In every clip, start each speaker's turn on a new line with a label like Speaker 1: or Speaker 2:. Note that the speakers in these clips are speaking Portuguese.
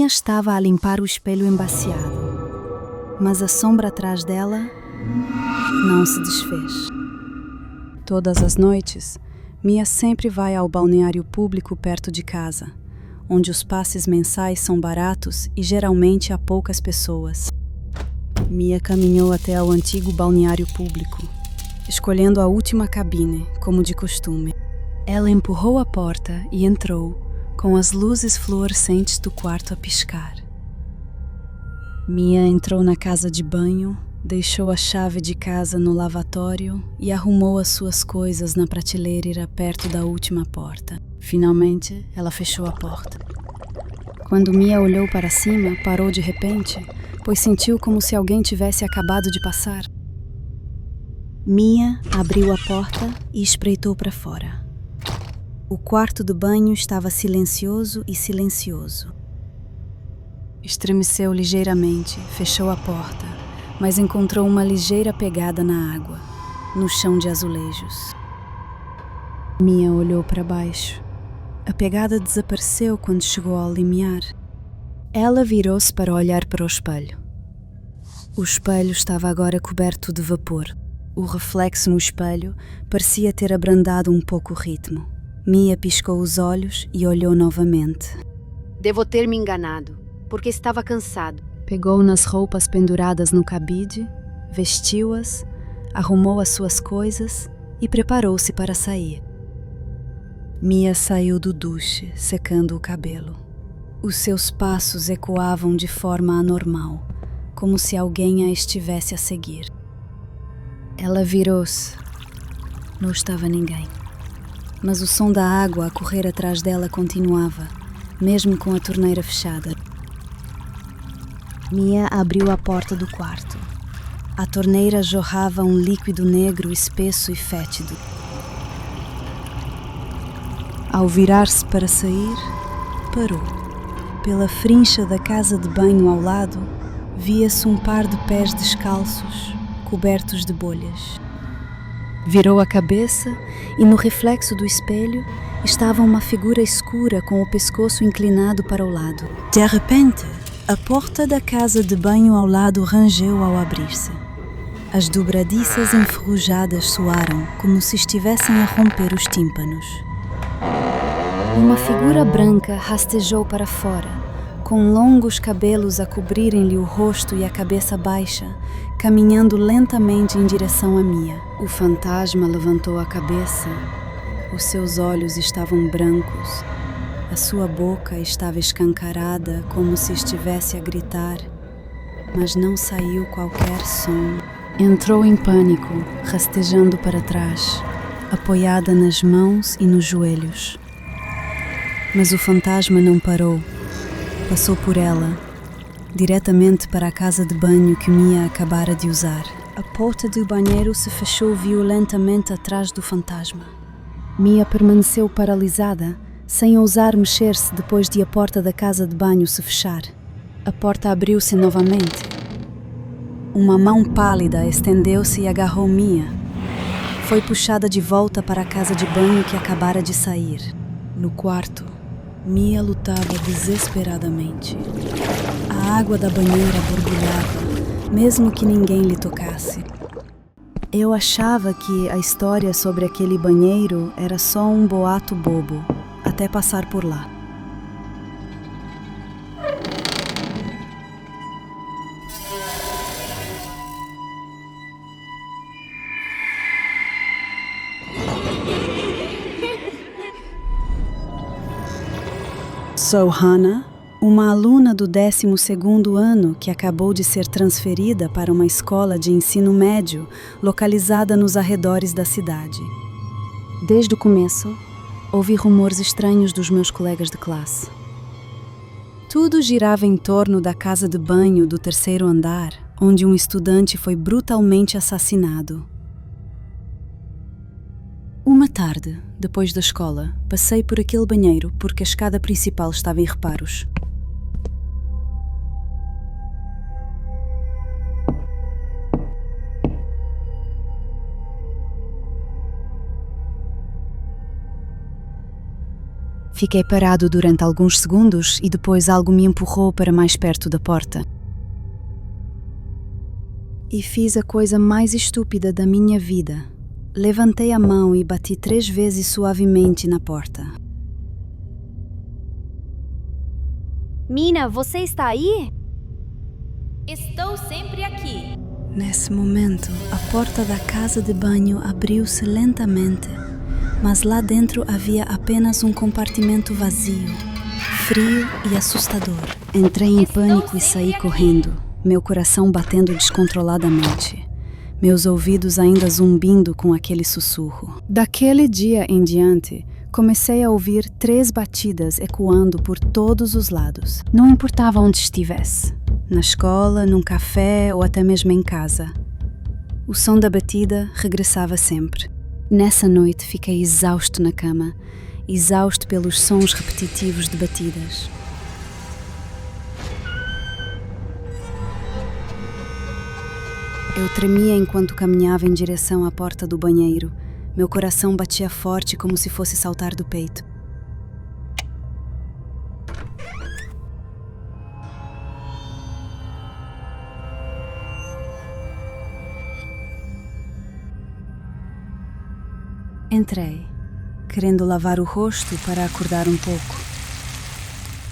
Speaker 1: Mia estava a limpar o espelho embaciado, mas a sombra atrás dela não se desfez. Todas as noites, Mia sempre vai ao balneário público perto de casa, onde os passes mensais são baratos e geralmente há poucas pessoas. Mia caminhou até ao antigo balneário público, escolhendo a última cabine, como de costume. Ela empurrou a porta e entrou, com as luzes fluorescentes do quarto a piscar. Mia entrou na casa de banho, deixou a chave de casa no lavatório e arrumou as suas coisas na prateleira perto da última porta. Finalmente, ela fechou a porta. Quando Mia olhou para cima, parou de repente, pois sentiu como se alguém tivesse acabado de passar. Mia abriu a porta e espreitou para fora. O quarto do banho estava silencioso e silencioso. Estremeceu ligeiramente, fechou a porta, mas encontrou uma ligeira pegada na água, no chão de azulejos. Mia olhou para baixo. A pegada desapareceu quando chegou ao limiar. Ela virou-se para olhar para o espelho. O espelho estava agora coberto de vapor. O reflexo no espelho parecia ter abrandado um pouco o ritmo. Mia piscou os olhos e olhou novamente.
Speaker 2: Devo ter me enganado, porque estava cansado.
Speaker 1: Pegou nas roupas penduradas no cabide, vestiu-as, arrumou as suas coisas e preparou-se para sair. Mia saiu do duche, secando o cabelo. Os seus passos ecoavam de forma anormal, como se alguém a estivesse a seguir. Ela virou-se. Não estava ninguém. Mas o som da água a correr atrás dela continuava, mesmo com a torneira fechada. Mia abriu a porta do quarto. A torneira jorrava um líquido negro espesso e fétido. Ao virar-se para sair, parou. Pela frincha da casa de banho ao lado, via-se um par de pés descalços, cobertos de bolhas. Virou a cabeça e no reflexo do espelho estava uma figura escura com o pescoço inclinado para o lado. De repente, a porta da casa de banho ao lado rangeu ao abrir-se. As dobradiças enferrujadas soaram como se estivessem a romper os tímpanos. Uma figura branca rastejou para fora, com longos cabelos a cobrirem-lhe o rosto e a cabeça baixa, caminhando lentamente em direção a Mia. O fantasma levantou a cabeça. Os seus olhos estavam brancos. A sua boca estava escancarada, como se estivesse a gritar, mas não saiu qualquer som. Entrou em pânico, rastejando para trás, apoiada nas mãos e nos joelhos. Mas o fantasma não parou. Passou por ela, diretamente para a casa de banho que Mia acabara de usar. A porta do banheiro se fechou violentamente atrás do fantasma. Mia permaneceu paralisada, sem ousar mexer-se depois de a porta da casa de banho se fechar. A porta abriu-se novamente. Uma mão pálida estendeu-se e agarrou Mia. Foi puxada de volta para a casa de banho que acabara de sair. No quarto, Mia lutava desesperadamente. A água da banheira borbulhava, mesmo que ninguém lhe tocasse. Eu achava que a história sobre aquele banheiro era só um boato bobo, até passar por lá. Sou Hannah, uma aluna do 12º ano que acabou de ser transferida para uma escola de ensino médio localizada nos arredores da cidade. Desde o começo, ouvi rumores estranhos dos meus colegas de classe. Tudo girava em torno da casa de banho do 3º andar, onde um estudante foi brutalmente assassinado. Uma tarde, depois da escola, passei por aquele banheiro porque a escada principal estava em reparos. Fiquei parado durante alguns segundos e depois algo me empurrou para mais perto da porta. E fiz a coisa mais estúpida da minha vida. Levantei a mão e bati 3 vezes suavemente na porta.
Speaker 2: Mina, você está aí?
Speaker 3: Estou sempre aqui.
Speaker 1: Nesse momento, a porta da casa de banho abriu-se lentamente, mas lá dentro havia apenas um compartimento vazio, frio e assustador. Entrei em pânico e saí correndo, meu coração batendo descontroladamente, meus ouvidos ainda zumbindo com aquele sussurro. Daquele dia em diante, comecei a ouvir 3 batidas ecoando por todos os lados. Não importava onde estivesse, na escola, num café ou até mesmo em casa. O som da batida regressava sempre. Nessa noite fiquei exausto na cama, exausto pelos sons repetitivos de batidas. Eu tremia enquanto caminhava em direção à porta do banheiro. Meu coração batia forte como se fosse saltar do peito. Entrei, querendo lavar o rosto para acordar um pouco.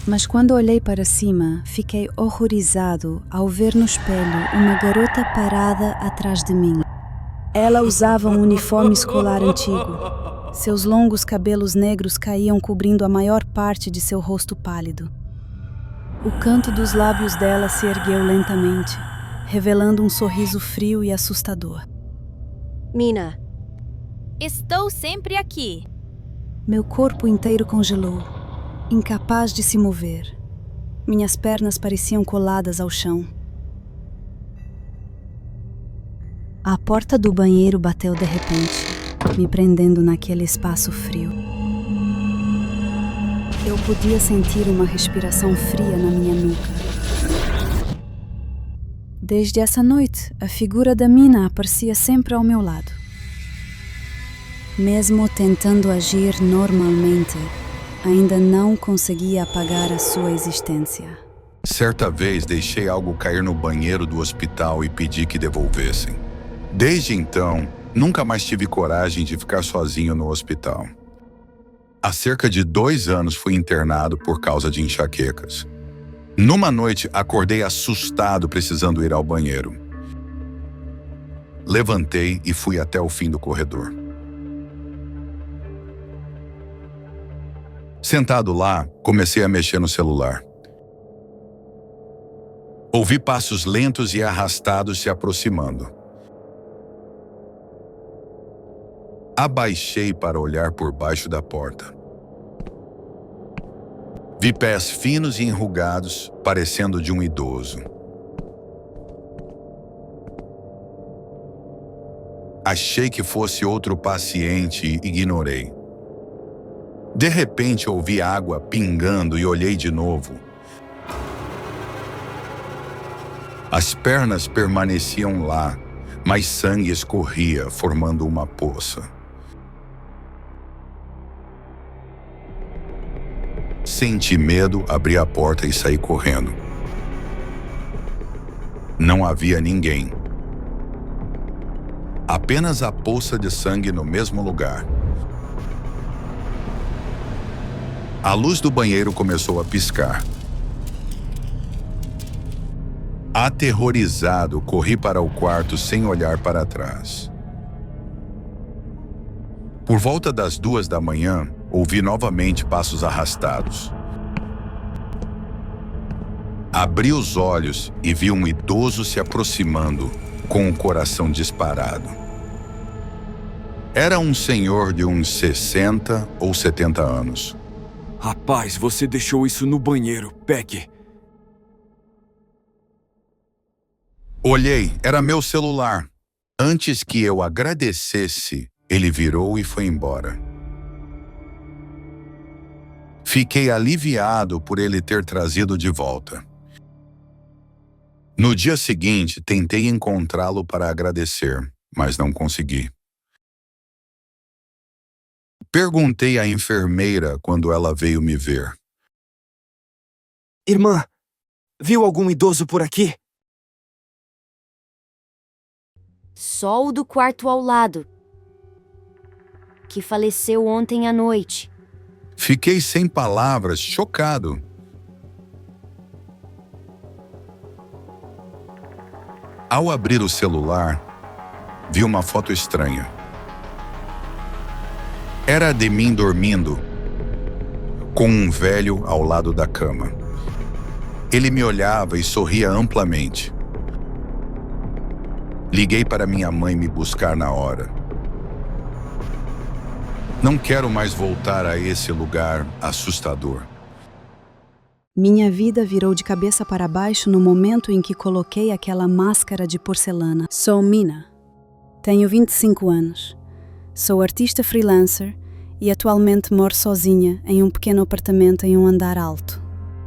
Speaker 1: Mas quando olhei para cima, fiquei horrorizado ao ver no espelho uma garota parada atrás de mim. Ela usava um uniforme escolar antigo. Seus longos cabelos negros caíam cobrindo a maior parte de seu rosto pálido. O canto dos lábios dela se ergueu lentamente, revelando um sorriso frio e assustador.
Speaker 2: Mina,
Speaker 3: Estou sempre aqui.
Speaker 1: Meu corpo inteiro congelou, incapaz de se mover. Minhas pernas pareciam coladas ao chão. A porta do banheiro bateu de repente, me prendendo naquele espaço frio. Eu podia sentir uma respiração fria na minha nuca. Desde essa noite, a figura da Mina aparecia sempre ao meu lado. Mesmo tentando agir normalmente, ainda não conseguia apagar a sua existência.
Speaker 4: Certa vez deixei algo cair no banheiro do hospital e pedi que devolvessem. Desde então, nunca mais tive coragem de ficar sozinho no hospital. Há cerca de 2 anos fui internado por causa de enxaquecas. Numa noite, acordei assustado precisando ir ao banheiro. Levantei e fui até o fim do corredor. Sentado lá, comecei a mexer no celular. Ouvi passos lentos e arrastados se aproximando. Abaixei para olhar por baixo da porta. Vi pés finos e enrugados, parecendo de um idoso. Achei que fosse outro paciente e ignorei. De repente ouvi água pingando e olhei de novo. As pernas permaneciam lá, mas sangue escorria, formando uma poça. Senti medo, abri a porta e saí correndo. Não havia ninguém. Apenas a poça de sangue no mesmo lugar. A luz do banheiro começou a piscar. Aterrorizado, corri para o quarto sem olhar para trás. Por volta das 2 da manhã, ouvi novamente passos arrastados. Abri os olhos e vi um idoso se aproximando, com o coração disparado. Era um senhor de uns 60 ou 70 anos.
Speaker 5: Rapaz, você deixou isso no banheiro. Pegue.
Speaker 4: Olhei, era meu celular. Antes que eu agradecesse, ele virou e foi embora. Fiquei aliviado por ele ter trazido de volta. No dia seguinte, tentei encontrá-lo para agradecer, mas não consegui. Perguntei à enfermeira quando ela veio me ver.
Speaker 5: Irmã, viu algum idoso por aqui?
Speaker 6: Só o do quarto ao lado, que faleceu ontem à noite.
Speaker 4: Fiquei sem palavras, chocado. Ao abrir o celular, vi uma foto estranha. Era a de mim dormindo, com um velho ao lado da cama. Ele me olhava e sorria amplamente. Liguei para minha mãe me buscar na hora. Não quero mais voltar a esse lugar assustador.
Speaker 1: Minha vida virou de cabeça para baixo no momento em que coloquei aquela máscara de porcelana. Sou Mina. Tenho 25 anos. Sou artista freelancer e atualmente moro sozinha em um pequeno apartamento em um andar alto.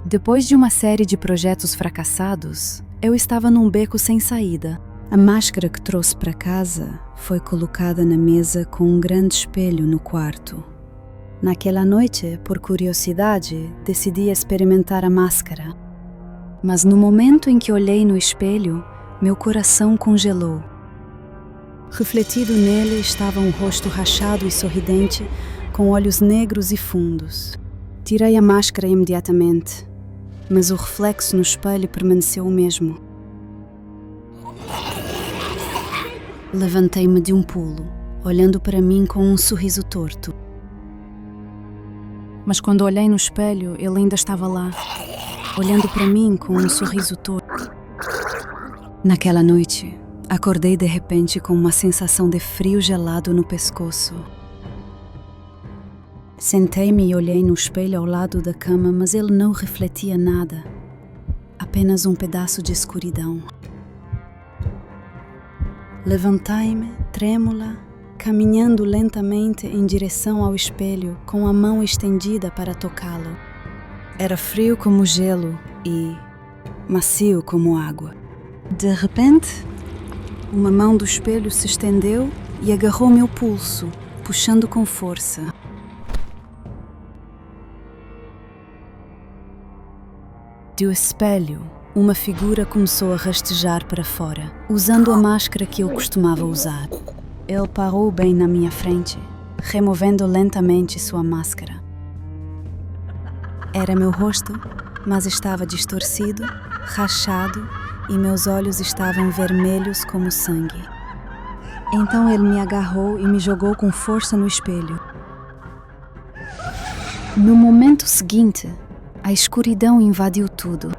Speaker 1: Depois de uma série de projetos fracassados, eu estava num beco sem saída. A máscara que trouxe para casa foi colocada na mesa com um grande espelho no quarto. Naquela noite, por curiosidade, decidi experimentar a máscara. Mas no momento em que olhei no espelho, meu coração congelou. Refletido nele estava um rosto rachado e sorridente, com olhos negros e fundos. Tirei a máscara imediatamente, mas o reflexo no espelho permaneceu o mesmo. Levantei-me de um pulo, olhando para mim com um sorriso torto. Mas quando olhei no espelho, ele ainda estava lá, olhando para mim com um sorriso torto. Naquela noite, acordei de repente com uma sensação de frio gelado no pescoço. Sentei-me e olhei no espelho ao lado da cama, mas ele não refletia nada. Apenas um pedaço de escuridão. Levantei-me, trêmula, caminhando lentamente em direção ao espelho, com a mão estendida para tocá-lo. Era frio como gelo e macio como água. De repente, uma mão do espelho se estendeu e agarrou meu pulso, puxando com força. Do espelho, uma figura começou a rastejar para fora, usando a máscara que eu costumava usar. Ele parou bem na minha frente, removendo lentamente sua máscara. Era meu rosto, mas estava distorcido, rachado e meus olhos estavam vermelhos como sangue. Então ele me agarrou e me jogou com força no espelho. No momento seguinte, a escuridão invadiu tudo.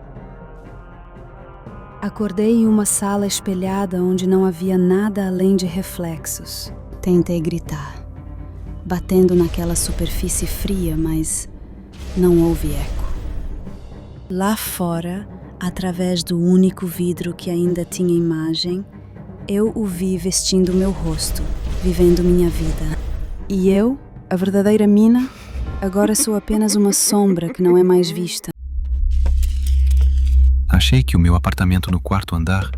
Speaker 1: Acordei em uma sala espelhada onde não havia nada além de reflexos. Tentei gritar, batendo naquela superfície fria, mas não houve eco. Lá fora, através do único vidro que ainda tinha imagem, eu o vi vestindo meu rosto, vivendo minha vida. E eu, a verdadeira Mina, agora sou apenas uma sombra que não é mais vista.
Speaker 7: Achei que o meu apartamento no quarto andar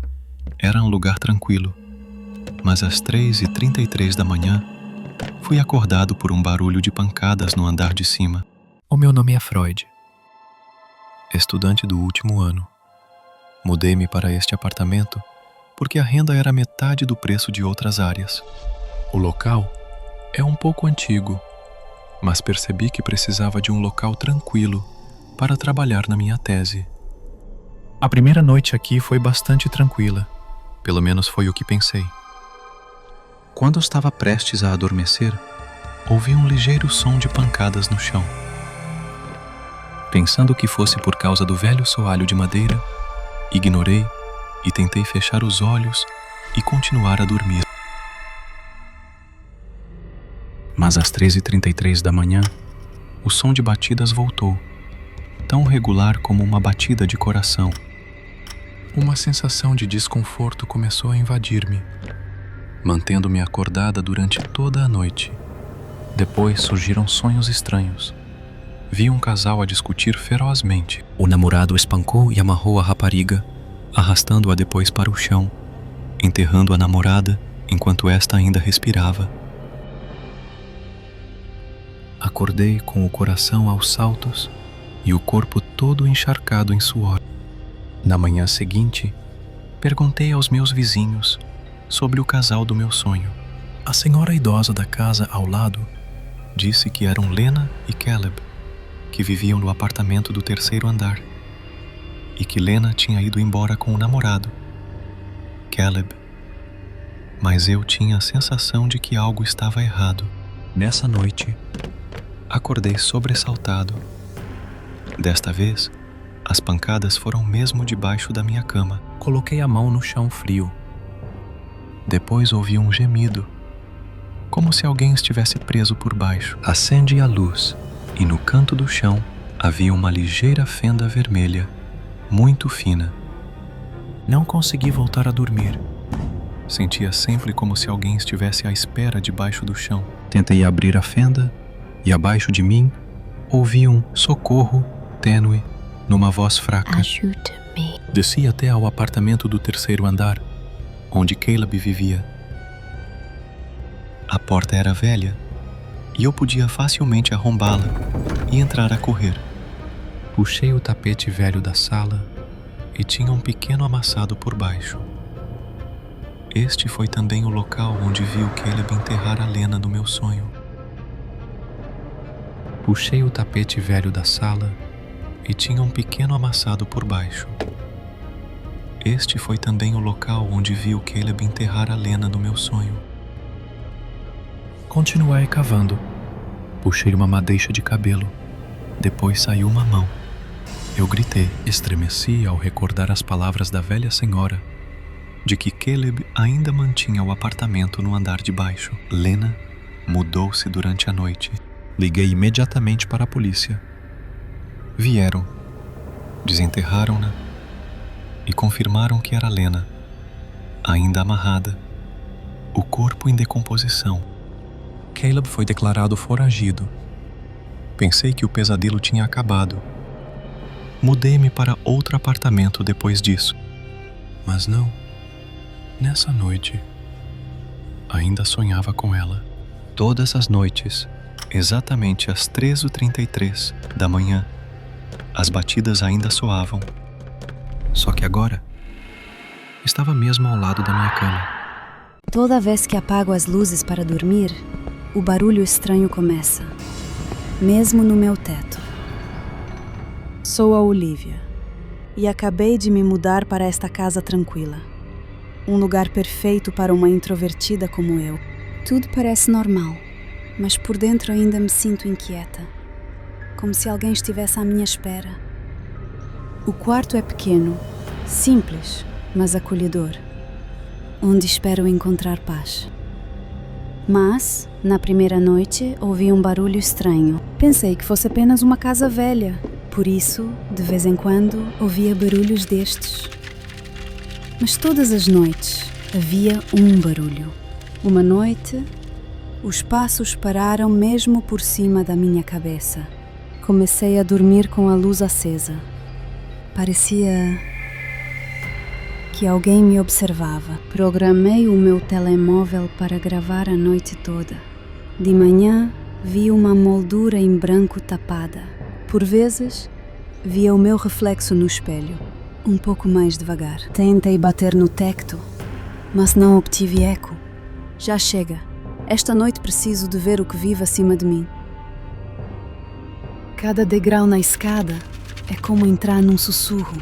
Speaker 7: era um lugar tranquilo, mas às 3h33 da manhã, fui acordado por um barulho de pancadas no andar de cima. O meu nome é Freud, estudante do último ano. Mudei-me para este apartamento porque a renda era metade do preço de outras áreas. O local é um pouco antigo, mas percebi que precisava de um local tranquilo para trabalhar na minha tese. A primeira noite aqui foi bastante tranquila, pelo menos foi o que pensei. Quando estava prestes a adormecer, ouvi um ligeiro som de pancadas no chão. Pensando que fosse por causa do velho soalho de madeira, ignorei e tentei fechar os olhos e continuar a dormir. Mas às 3h33 da manhã, o som de batidas voltou, tão regular como uma batida de coração. Uma sensação de desconforto começou a invadir-me, mantendo-me acordada durante toda a noite. Depois surgiram sonhos estranhos. Vi um casal a discutir ferozmente. O namorado espancou e amarrou a rapariga, arrastando-a depois para o chão, enterrando a namorada enquanto esta ainda respirava. Acordei com o coração aos saltos e o corpo todo encharcado em suor. Na manhã seguinte, perguntei aos meus vizinhos sobre o casal do meu sonho. A senhora idosa da casa ao lado disse que eram Lena e Caleb, que viviam no apartamento do 3º andar, e que Lena tinha ido embora com o namorado, Caleb. Mas eu tinha a sensação de que algo estava errado. Nessa noite, acordei sobressaltado. Desta vez, as pancadas foram mesmo debaixo da minha cama. Coloquei a mão no chão frio. Depois ouvi um gemido, como se alguém estivesse preso por baixo. Acende a luz, e no canto do chão havia uma ligeira fenda vermelha, muito fina. Não consegui voltar a dormir. Sentia sempre como se alguém estivesse à espera debaixo do chão. Tentei abrir a fenda, e abaixo de mim ouvi um socorro tênue numa voz fraca.
Speaker 6: Ajude-me.
Speaker 7: Desci até ao apartamento do 3º andar, onde Caleb vivia. A porta era velha, e eu podia facilmente arrombá-la e entrar a correr. Puxei o tapete velho da sala e tinha um pequeno amassado por baixo. Este foi também o local onde vi o Caleb enterrar a Lena no meu sonho. Puxei o tapete velho da sala e tinha um pequeno amassado por baixo. Este foi também o local onde vi o Caleb enterrar a Lena no meu sonho. Continuei cavando. Puxei uma madeixa de cabelo. Depois saiu uma mão. Eu gritei, estremeci ao recordar as palavras da velha senhora de que Caleb ainda mantinha o apartamento no andar de baixo. Lena mudou-se durante a noite. Liguei imediatamente para a polícia. Vieram, desenterraram-na e confirmaram que era Lena, ainda amarrada, o corpo em decomposição. Caleb foi declarado foragido. Pensei que o pesadelo tinha acabado. Mudei-me para outro apartamento depois disso. Mas não. Nessa noite, ainda sonhava com ela. Todas as noites, exatamente às 13h33 da manhã, as batidas ainda soavam. Só que agora, estava mesmo ao lado da minha cama.
Speaker 1: Toda vez que apago as luzes para dormir, o barulho estranho começa, mesmo no meu teto. Sou a Olivia e acabei de me mudar para esta casa tranquila. Um lugar perfeito para uma introvertida como eu. Tudo parece normal, mas por dentro ainda me sinto inquieta, como se alguém estivesse à minha espera. O quarto é pequeno, simples, mas acolhedor, onde espero encontrar paz. Mas, na primeira noite, ouvi um barulho estranho. Pensei que fosse apenas uma casa velha, por isso, de vez em quando, ouvia barulhos destes. Mas todas as noites havia um barulho. Uma noite, os passos pararam mesmo por cima da minha cabeça. Comecei a dormir com a luz acesa. Parecia que alguém me observava. Programei o meu telemóvel para gravar a noite toda. De manhã, vi uma moldura em branco tapada. Por vezes, via o meu reflexo no espelho. Um pouco mais devagar. Tentei bater no tecto, mas não obtive eco. Já chega. Esta noite preciso de ver o que vive acima de mim. Cada degrau na escada é como entrar num sussurro.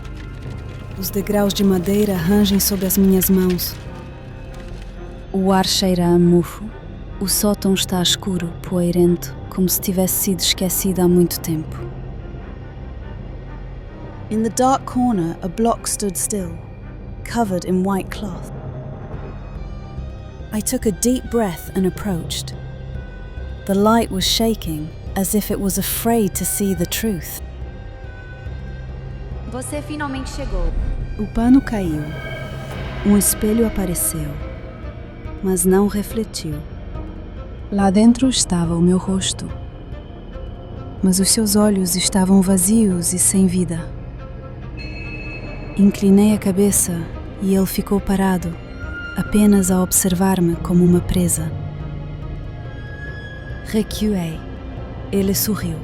Speaker 1: Os degraus de madeira rangem sobre as minhas mãos. O ar cheira a mofo. O sótão está escuro, poeirento, como se tivesse sido esquecido há muito tempo. In the dark corner, a block stood still, covered in white cloth. I took a deep breath and approached. The light was shaking, as if it was afraid to see the truth.
Speaker 2: Você finalmente chegou.
Speaker 1: O pano caiu. Um espelho apareceu, mas não refletiu. Lá dentro estava o meu rosto, mas os seus olhos estavam vazios e sem vida. Inclinei a cabeça e ele ficou parado, apenas a observar-me como uma presa. Recuei Ele sorriu.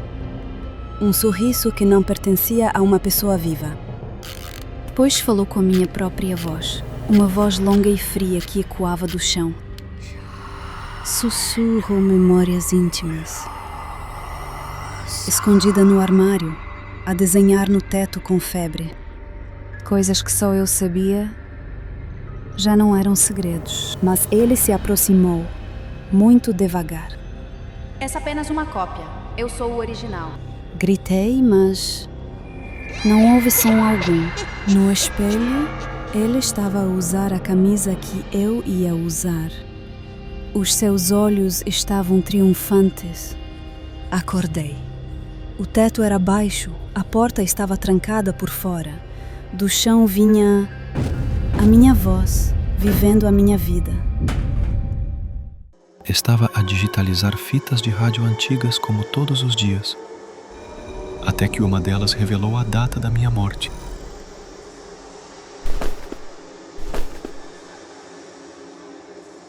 Speaker 1: Um sorriso que não pertencia a uma pessoa viva. Depois falou com a minha própria voz, uma voz longa e fria que ecoava do chão. Sussurro memórias íntimas. Escondida no armário, a desenhar no teto com febre. Coisas que só eu sabia já não eram segredos, mas ele se aproximou, muito devagar.
Speaker 8: Essa é apenas uma cópia. Eu sou o original.
Speaker 1: Gritei, mas não houve som algum. No espelho, ele estava a usar a camisa que eu ia usar. Os seus olhos estavam triunfantes. Acordei. O teto era baixo, a porta estava trancada por fora. Do chão vinha a minha voz, vivendo a minha vida.
Speaker 7: Estava a digitalizar fitas de rádio antigas como todos os dias, até que uma delas revelou a data da minha morte.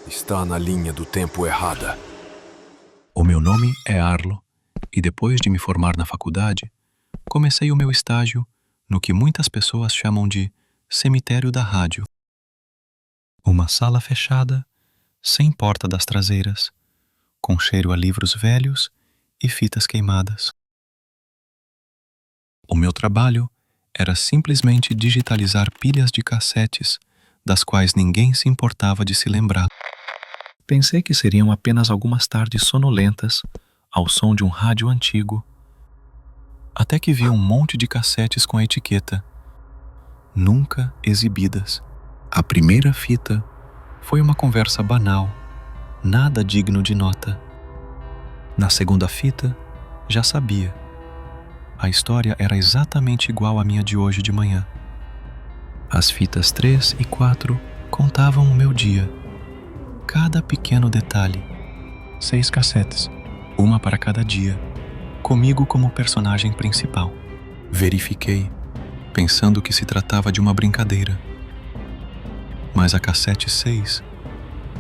Speaker 5: Está na linha do tempo errada.
Speaker 7: O meu nome é Arlo, e depois de me formar na faculdade, comecei o meu estágio no que muitas pessoas chamam de cemitério da rádio. Uma sala fechada, sem porta das traseiras, com cheiro a livros velhos e fitas queimadas. O meu trabalho era simplesmente digitalizar pilhas de cassetes das quais ninguém se importava de se lembrar. Pensei que seriam apenas algumas tardes sonolentas ao som de um rádio antigo, até que vi um monte de cassetes com a etiqueta nunca exibidas. A primeira fita foi uma conversa banal, nada digno de nota. Na segunda fita, já sabia. A história era exatamente igual à minha de hoje de manhã. As fitas 3 e 4 contavam o meu dia. Cada pequeno detalhe. 6 cassetes, uma para cada dia, comigo como personagem principal. Verifiquei, pensando que se tratava de uma brincadeira. Mas a cassete 6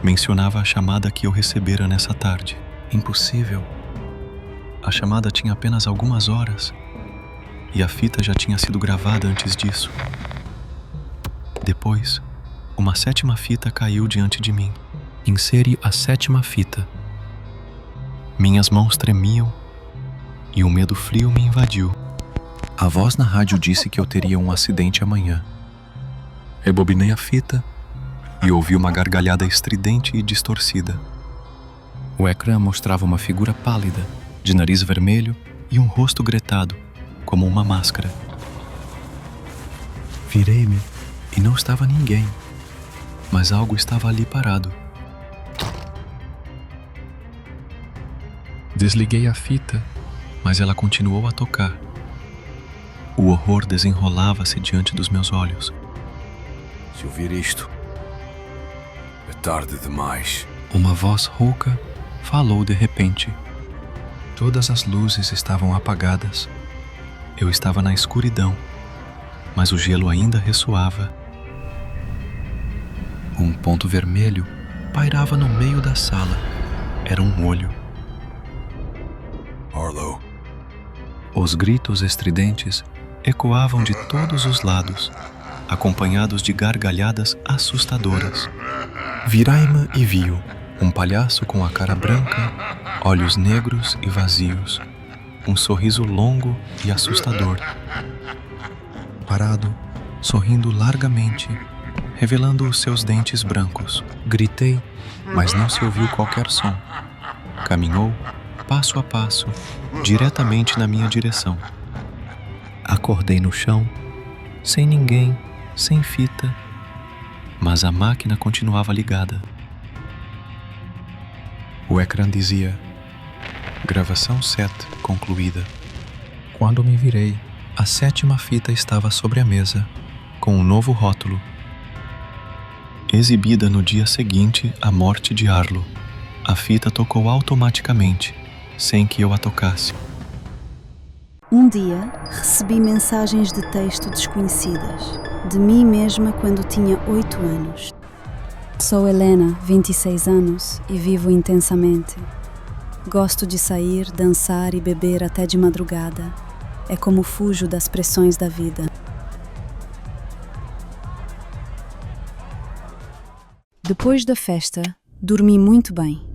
Speaker 7: mencionava a chamada que eu recebera nessa tarde. Impossível. A chamada tinha apenas algumas horas e a fita já tinha sido gravada antes disso. Depois, uma 7ª fita caiu diante de mim. Insere a 7ª fita. Minhas mãos tremiam e um medo frio me invadiu. A voz na rádio disse que eu teria um acidente amanhã. Rebobinei a fita e ouvi uma gargalhada estridente e distorcida. O ecrã mostrava uma figura pálida, de nariz vermelho e um rosto gretado, como uma máscara. Virei-me e não estava ninguém, mas algo estava ali parado. Desliguei a fita, mas ela continuou a tocar. O horror desenrolava-se diante dos meus olhos.
Speaker 5: Se ouvir isto, é tarde demais.
Speaker 7: Uma voz rouca falou de repente. Todas as luzes estavam apagadas. Eu estava na escuridão, mas o gelo ainda ressoava. Um ponto vermelho pairava no meio da sala. Era um olho.
Speaker 5: Arlo.
Speaker 7: Os gritos estridentes ecoavam de todos os lados, acompanhados de gargalhadas assustadoras. Virai-me e vi-o, um palhaço com a cara branca, olhos negros e vazios, um sorriso longo e assustador. Parado, sorrindo largamente, revelando os seus dentes brancos. Gritei, mas não se ouviu qualquer som. Caminhou, passo a passo, diretamente na minha direção. Acordei no chão, sem ninguém, sem fita, mas a máquina continuava ligada. O ecrã dizia: gravação 7 concluída. Quando me virei, a 7ª fita estava sobre a mesa, com um novo rótulo. Exibida no dia seguinte à morte de Arlo. A fita tocou automaticamente, sem que eu a tocasse.
Speaker 1: Um dia, recebi mensagens de texto desconhecidas, de mim mesma quando tinha 8 anos. Sou Helena, 26 anos, e vivo intensamente. Gosto de sair, dançar e beber até de madrugada. É como fujo das pressões da vida. Depois da festa, dormi muito bem.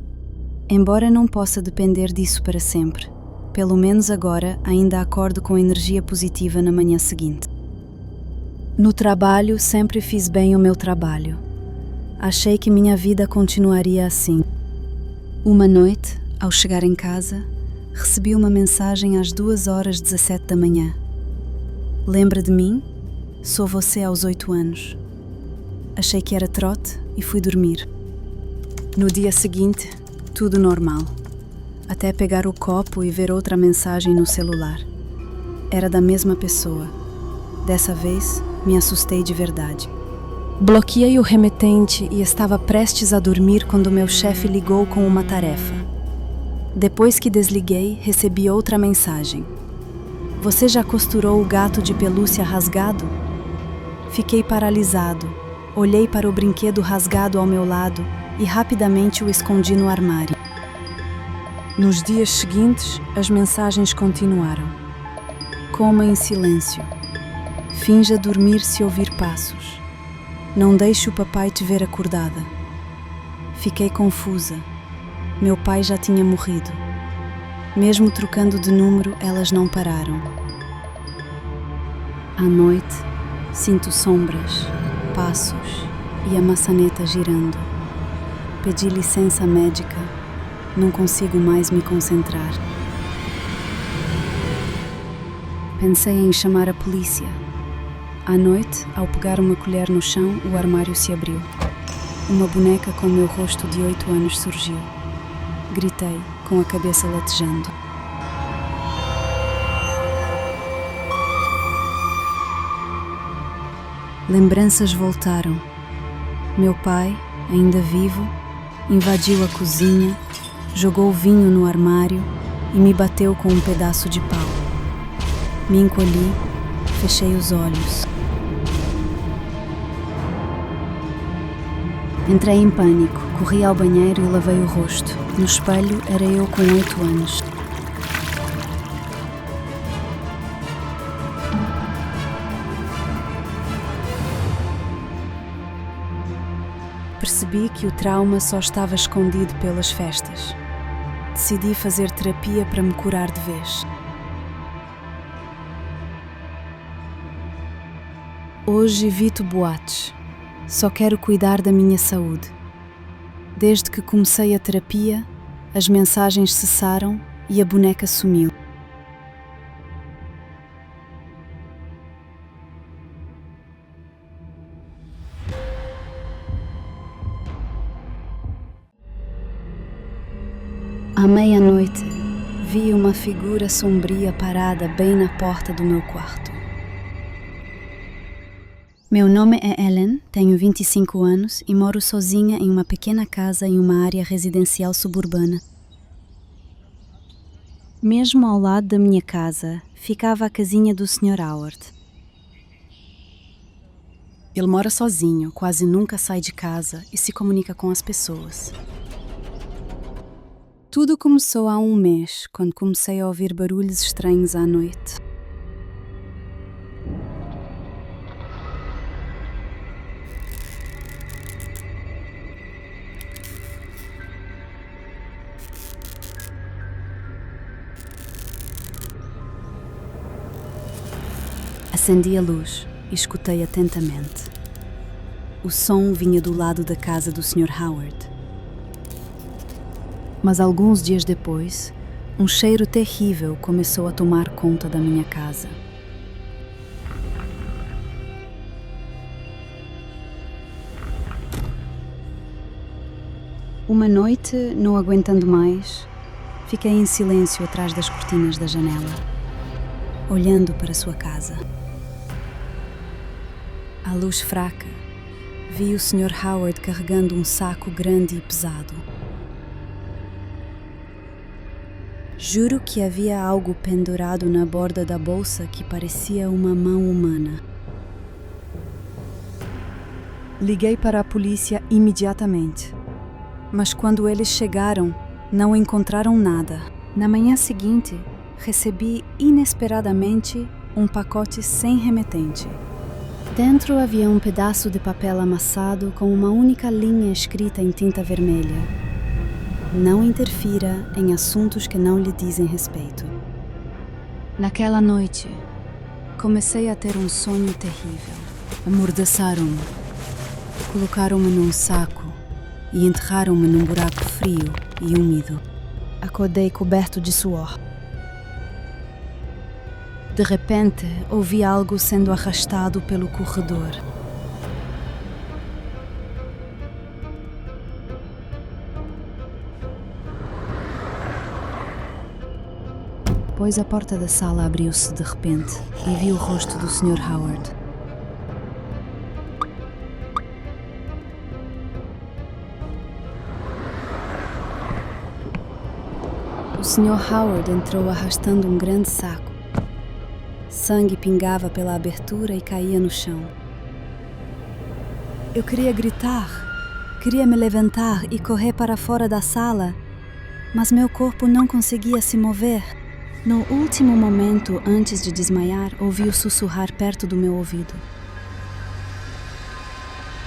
Speaker 1: Embora não possa depender disso para sempre, pelo menos agora ainda acordo com energia positiva na manhã seguinte. No trabalho, sempre fiz bem o meu trabalho. Achei que minha vida continuaria assim. Uma noite, ao chegar em casa, recebi uma mensagem às 2h17 da manhã. Lembra de mim? Sou você aos 8 anos. Achei que era trote e fui dormir. No dia seguinte, tudo normal. Até pegar o copo e ver outra mensagem no celular. Era da mesma pessoa. Dessa vez, me assustei de verdade. Bloqueei o remetente e estava prestes a dormir quando meu chefe ligou com uma tarefa. Depois que desliguei, recebi outra mensagem. Você já costurou o gato de pelúcia rasgado? Fiquei paralisado. Olhei para o brinquedo rasgado ao meu lado e rapidamente o escondi no armário. Nos dias seguintes, as mensagens continuaram. Coma em silêncio. Finja dormir se ouvir passos. Não deixe o papai te ver acordada. Fiquei confusa. Meu pai já tinha morrido. Mesmo trocando de número, elas não pararam. À noite, sinto sombras, passos e a maçaneta girando. Pedi licença médica. Não consigo mais me concentrar. Pensei em chamar a polícia. À noite, ao pegar uma colher no chão, o armário se abriu. Uma boneca com meu rosto de 8 anos surgiu. Gritei, com a cabeça latejando. Lembranças voltaram. Meu pai, ainda vivo, invadiu a cozinha, jogou vinho no armário e me bateu com um pedaço de pau. Me encolhi, fechei os olhos. Entrei em pânico, corri ao banheiro e lavei o rosto. No espelho era eu com 8 anos. Percebi que o trauma só estava escondido pelas festas. Decidi fazer terapia para me curar de vez. Hoje evito boates. Só quero cuidar da minha saúde. Desde que comecei a terapia, as mensagens cessaram e a boneca sumiu. À meia-noite, vi uma figura sombria parada bem na porta do meu quarto. Meu nome é Ellen, tenho 25 anos e moro sozinha em uma pequena casa em uma área residencial suburbana. Mesmo ao lado da minha casa, ficava a casinha do Sr. Howard. Ele mora sozinho, quase nunca sai de casa e se comunica com as pessoas. Tudo começou há um mês, quando comecei a ouvir barulhos estranhos à noite. Acendi a luz e escutei atentamente. O som vinha do lado da casa do Sr. Howard. Mas alguns dias depois, um cheiro terrível começou a tomar conta da minha casa. Uma noite, não aguentando mais, fiquei em silêncio atrás das cortinas da janela, olhando para sua casa. À luz fraca, vi o Sr. Howard carregando um saco grande e pesado. Juro que havia algo pendurado na borda da bolsa que parecia uma mão humana. Liguei para a polícia imediatamente, mas quando eles chegaram, Não encontraram nada. Na manhã seguinte, recebi inesperadamente um pacote sem remetente. Dentro havia um pedaço de papel amassado com uma única linha escrita em tinta vermelha. Não interfira em assuntos que não lhe dizem respeito. Naquela noite, comecei a ter um sonho terrível. Amordaçaram-me, colocaram-me num saco e enterraram-me num buraco frio e úmido. Acordei coberto de suor. De repente, ouvi algo sendo arrastado pelo corredor. Pois a porta da sala abriu-se de repente e vi o rosto do Sr. Howard. O Sr. Howard entrou arrastando um grande saco. Sangue pingava pela abertura e caía no chão. Eu queria gritar, queria me levantar e correr para fora da sala, mas meu corpo não conseguia se mover. No último momento, antes de desmaiar, ouvi-o sussurrar perto do meu ouvido.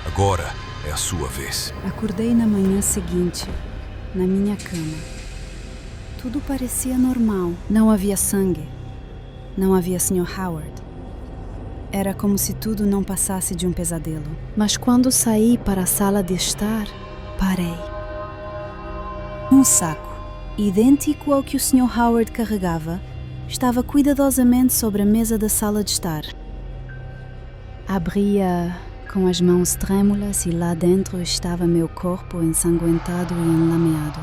Speaker 5: Agora é a sua vez.
Speaker 1: Acordei na manhã seguinte, na minha cama. Tudo parecia normal. Não havia sangue. Não havia Sr. Howard. Era como se tudo não passasse de um pesadelo. Mas quando saí para a sala de estar, parei. Um saco, idêntico ao que o Sr. Howard carregava, estava cuidadosamente sobre a mesa da sala de estar. Abri-a com as mãos trêmulas e lá dentro estava meu corpo ensanguentado e enlameado.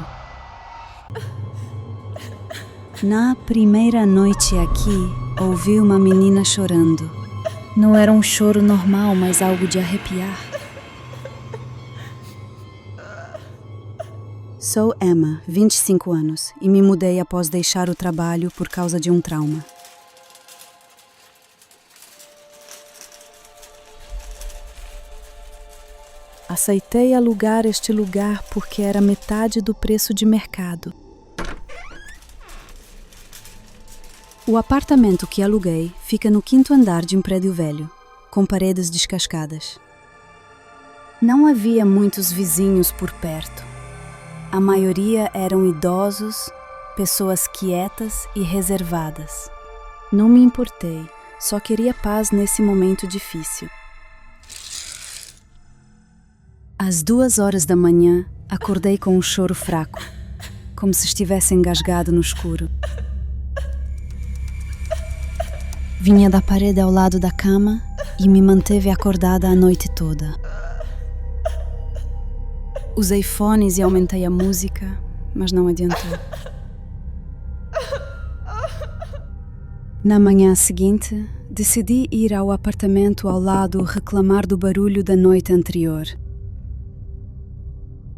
Speaker 1: Na primeira noite aqui, ouvi uma menina chorando. Não era um choro normal, mas algo de arrepiar. Sou Emma, 25 anos, e me mudei após deixar o trabalho por causa de um trauma. Aceitei alugar este lugar porque era metade do preço de mercado. O apartamento que aluguei fica no 5º andar de um prédio velho, com paredes descascadas. Não havia muitos vizinhos por perto. A maioria eram idosos, pessoas quietas e reservadas. Não me importei, só queria paz nesse momento difícil. Às 2h da manhã, acordei com um choro fraco, como se estivesse engasgado no escuro. Vinha da parede ao lado da cama e me manteve acordada a noite toda. Usei fones e aumentei a música, mas não adiantou. Na manhã seguinte, decidi ir ao apartamento ao lado reclamar do barulho da noite anterior.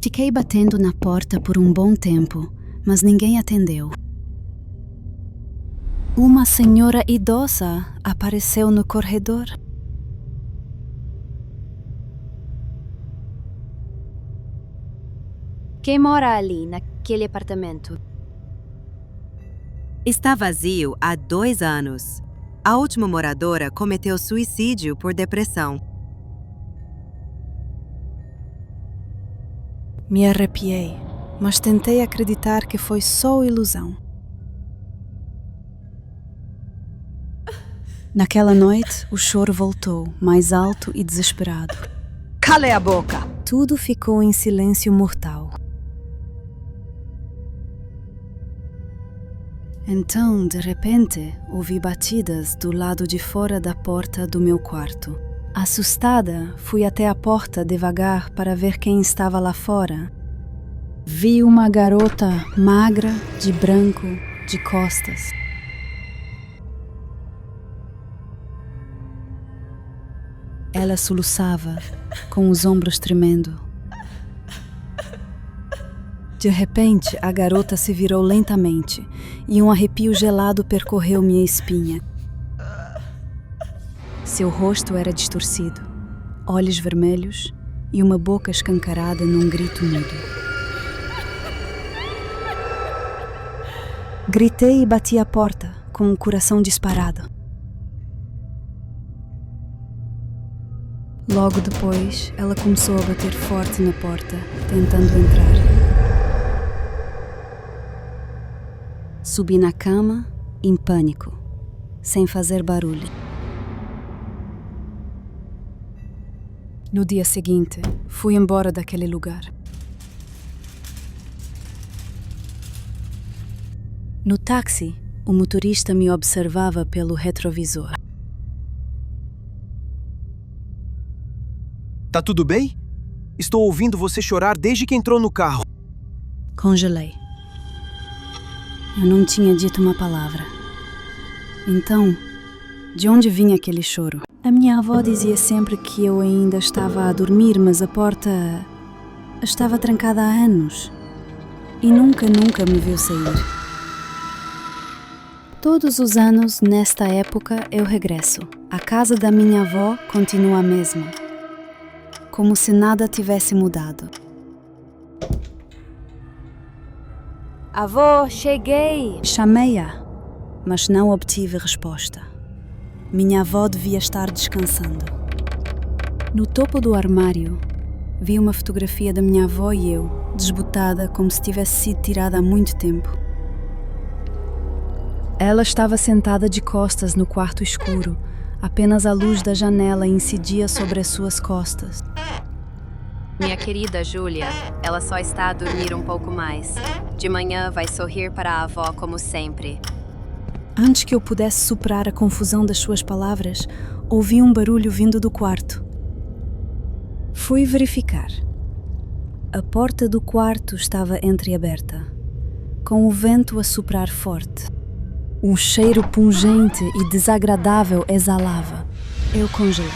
Speaker 1: Fiquei batendo na porta por um bom tempo, mas ninguém atendeu. Uma senhora idosa apareceu no corredor.
Speaker 2: Quem mora ali, naquele apartamento?
Speaker 9: Está vazio há 2 anos. A última moradora cometeu suicídio por depressão.
Speaker 1: Me arrepiei, mas tentei acreditar que foi só ilusão. Naquela noite, o choro voltou, mais alto e desesperado.
Speaker 9: Cale a boca!
Speaker 1: Tudo ficou em silêncio mortal. Então, de repente, ouvi batidas do lado de fora da porta do meu quarto. Assustada, fui até a porta devagar para ver quem estava lá fora. Vi uma garota magra, de branco, de costas. Ela soluçava, com os ombros tremendo. De repente, a garota se virou lentamente e um arrepio gelado percorreu minha espinha. Seu rosto era distorcido, olhos vermelhos e uma boca escancarada num grito mudo. Gritei e bati a porta, com o coração disparado. Logo depois, ela começou a bater forte na porta, tentando entrar. Subi na cama, em pânico, sem fazer barulho. No dia seguinte, fui embora daquele lugar. No táxi, o motorista me observava pelo retrovisor.
Speaker 10: Tá tudo bem? Estou ouvindo você chorar desde que entrou no carro.
Speaker 1: Congelei. Eu não tinha dito uma palavra. Então, de onde vinha aquele choro? A minha avó dizia sempre que eu ainda estava a dormir, mas a porta estava trancada há anos. E nunca me viu sair. Todos os anos, nesta época, eu regresso. A casa da minha avó continua a mesma. Como se nada tivesse mudado.
Speaker 6: Avó, cheguei!
Speaker 1: Chamei-a, mas não obtive resposta. Minha avó devia estar descansando. No topo do armário, vi uma fotografia da minha avó e eu, desbotada como se tivesse sido tirada há muito tempo. Ela estava sentada de costas no quarto escuro. Apenas a luz da janela incidia sobre as suas costas.
Speaker 2: Minha querida Júlia, ela só está a dormir um pouco mais. De manhã vai sorrir para a avó como sempre.
Speaker 1: Antes que eu pudesse superar a confusão das suas palavras, ouvi um barulho vindo do quarto. Fui verificar. A porta do quarto estava entreaberta, com o vento a soprar forte. Um cheiro pungente e desagradável exalava. Eu congelei.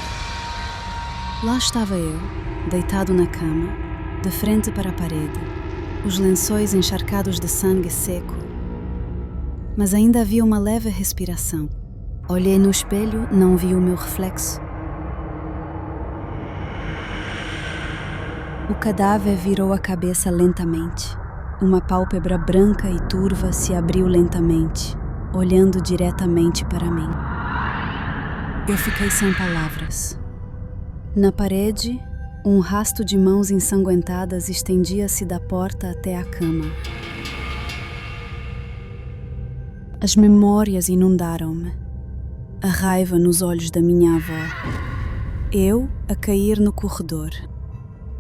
Speaker 1: Lá estava eu, deitado na cama, de frente para a parede, os lençóis encharcados de sangue seco. Mas ainda havia uma leve respiração. Olhei no espelho, não vi o meu reflexo. O cadáver virou a cabeça lentamente. Uma pálpebra branca e turva se abriu lentamente, olhando diretamente para mim. Eu fiquei sem palavras. Na parede, um rasto de mãos ensanguentadas estendia-se da porta até a cama. As memórias inundaram-me. A raiva nos olhos da minha avó. Eu a cair no corredor.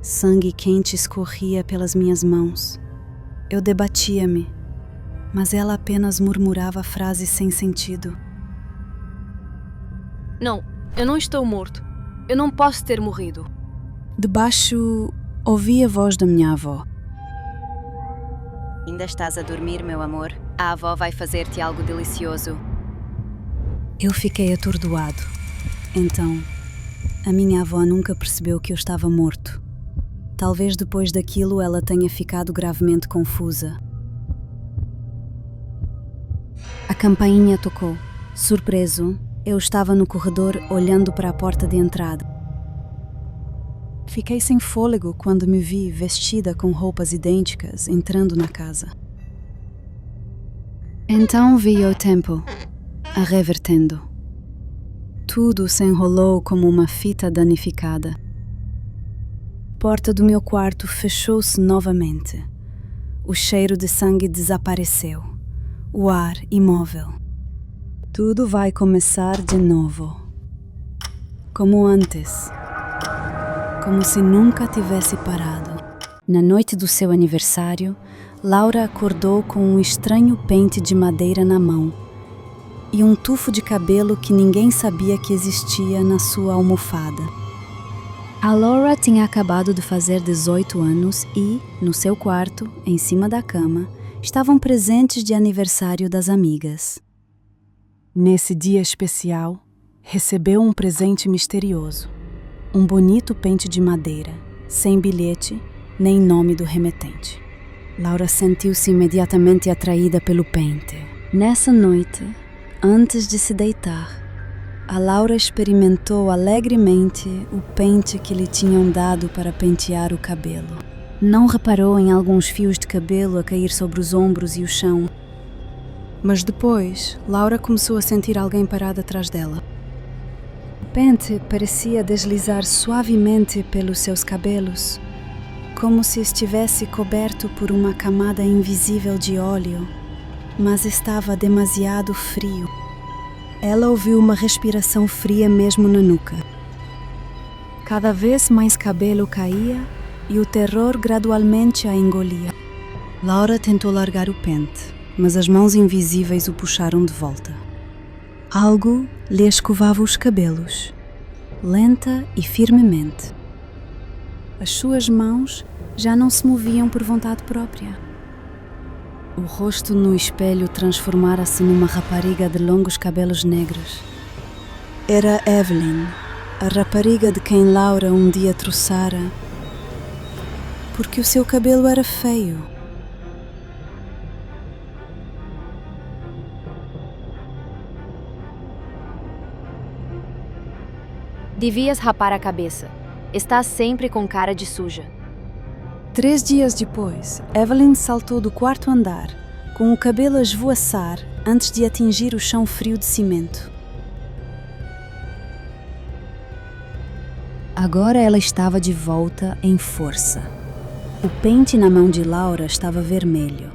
Speaker 1: Sangue quente escorria pelas minhas mãos. Eu debatia-me, mas ela apenas murmurava frases sem sentido.
Speaker 11: Não, eu não estou morto. Eu não posso ter morrido.
Speaker 1: Debaixo, ouvi a voz da minha avó.
Speaker 2: Ainda estás a dormir, meu amor? A avó vai fazer-te algo delicioso.
Speaker 1: Eu fiquei atordoado. Então, a minha avó nunca percebeu que eu estava morto. Talvez depois daquilo ela tenha ficado gravemente confusa. A campainha tocou. Surpreso, eu estava no corredor olhando para a porta de entrada. Fiquei sem fôlego quando me vi vestida com roupas idênticas entrando na casa. Então vi o tempo, arrevertendo. Tudo se enrolou como uma fita danificada. A porta do meu quarto fechou-se novamente. O cheiro de sangue desapareceu. O ar imóvel. Tudo vai começar de novo. Como antes. Como se nunca tivesse parado. Na noite do seu aniversário, Laura acordou com um estranho pente de madeira na mão e um tufo de cabelo que ninguém sabia que existia na sua almofada. A Laura tinha acabado de fazer 18 anos e, no seu quarto, em cima da cama, estavam presentes de aniversário das amigas. Nesse dia especial, recebeu um presente misterioso. Um bonito pente de madeira, sem bilhete nem nome do remetente. Laura sentiu-se imediatamente atraída pelo pente. Nessa noite, antes de se deitar, a Laura experimentou alegremente o pente que lhe tinham dado para pentear o cabelo. Não reparou em alguns fios de cabelo a cair sobre os ombros e o chão. Mas depois, Laura começou a sentir alguém parado atrás dela. O pente parecia deslizar suavemente pelos seus cabelos, como se estivesse coberto por uma camada invisível de óleo, mas estava demasiado frio. Ela ouviu uma respiração fria mesmo na nuca. Cada vez mais cabelo caía e o terror gradualmente a engolia. Laura tentou largar o pente, mas as mãos invisíveis o puxaram de volta. Algo lhe escovava os cabelos, lenta e firmemente. As suas mãos já não se moviam por vontade própria. O rosto no espelho transformara-se numa rapariga de longos cabelos negros. Era Evelyn, a rapariga de quem Laura um dia troçara, porque o seu cabelo era feio.
Speaker 6: Devias rapar a cabeça. Estás sempre com cara de suja.
Speaker 1: 3 dias depois, Evelyn saltou do 4º andar, com o cabelo a esvoaçar antes de atingir o chão frio de cimento. Agora ela estava de volta em força. O pente na mão de Laura estava vermelho,